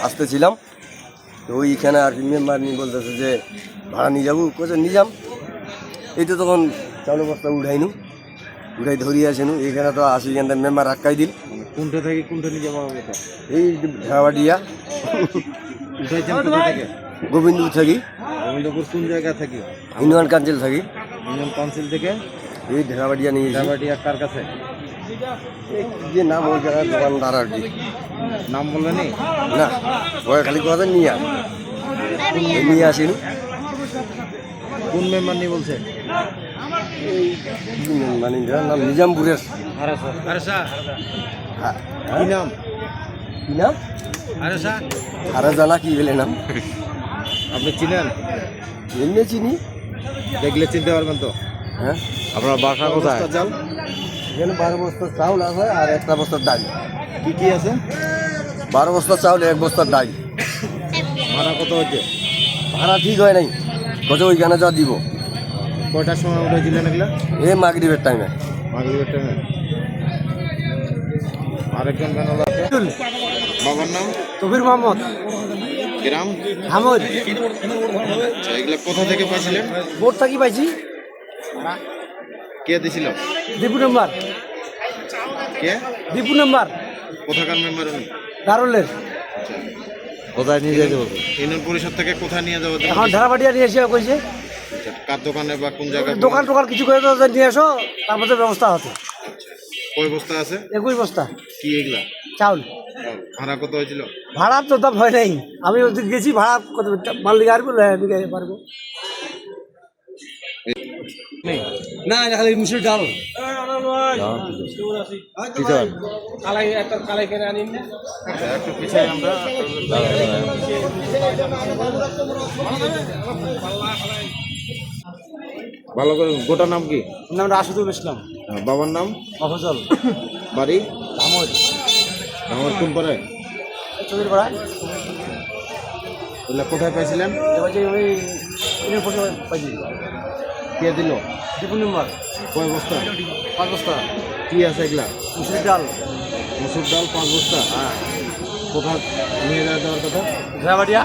আসতেছিলাম, তো ওইখানে আর কি মেম্বার নিয়ে বলতেছে যে ভাড়া নিয়ে যাবো, কোথায় নিয়ে যাম। এই তো তখন চাউল বস্তা উঠাইনু, উঠাই ধরিয়ে আসেনু। এইখানে তো আসি এখান থেকে মেম্বার আটকাই দিল। কোনটা থেকে কোনটা নিয়ে যাবো হবে? এই ঢাবাডিয়া উঠাইছেন কোথা থেকে? গোবিন্দপুর থাকি, গোবিন্দপুর কোন জায়গা থেকে? ইউনিয়ন কাউন্সিল থাকি। ইউনিয়ন কাউন্সিল থেকে এই ঢাবাডিয়া নিয়ে যাবো। ঢাবাডিয়া কার কাছে? যে নাম ওই জায়গার দোকানদার আর কি, নাম বললেনি? না ওই খালি কথা নিয়ে নিয়ে আসেন। কোন মেম্বার নিয়ে বলছে? মানে নাম নিজামপুরের। কি নাম? কি নাম? আরে জানা কি বলে নাম, আপনি চিনেন? এমনি চিনি। দেখলে চিনতে পারবেন তো? হ্যাঁ, আপনার বাসা কোথায়? চাল এখানে 12 বস্তা চাউল আছে আর 1 বস্তার ডাল। কি কি আছে? 12 বস্তা চাউল, 1 বস্তার ডাল। ভাড়া কত হচ্ছে? ভাড়া ঠিক হয় নাই, কত ওইখানে যা দিব। কয়টার সময় উঠেছিলেন এগুলা? এই মাগরিবের টাইমে। মাগরিবের টাইমে। আরেকজন ব্যানার আছে, বাবার নাম? কবির মোহাম্মদ। গ্রাম? হামদ। আচ্ছা, এগুলা কোথা থেকে পাইছিলেন? বোর্ড থাকি পাইছি। কে দিছিল? দীপু নাম্বার। কে? দীপু নাম্বার কোথাকার মেম্বার উনি? দারুলের। কোথায় নিয়ে যেতে বলবো? ইউনিয়ন পরিষদ থেকে কোথায় নিয়ে যাবো? এখন ঢালাপাটিয়া নিয়ে এসে কইছে কার দোকানে বা কোন জায়গায়? দোকান টোকান কিছু করে তো নিয়ে এসো, তারপরে ব্যবস্থা হতো। কয় বস্তা আছে? 21 বস্তা কি এগুলা? চাউল। ভাড়া কত হয়েছিল? ভাড়া তো দাম হয় নাই, আমি ওদিক গেছি, ভাড়া কত মালিক আর বলে আমি পারবো না। খালি মুসুর ডাল কালাই কেনে আনি একটু পিছিয়ে আমরা। ভালো করে গোটা নাম কি? নাম রাশিদুল ইসলাম। বাবার নাম? মফজল। বাড়ি? আহমদ। আমার কোন পরে? চৌধুরী পাড়া। এগুলা কোথায় পাইছিলেন? পাইছি। কে দিল? দীপু নাম্বার। কয় বস্তা? 5 বস্তা। কি আছে এগুলা? মুসুর ডাল। মসুর ডাল 5 বস্তা। কোথায় নিয়ে যাওয়ার কথা? ঢালাপাটিয়া।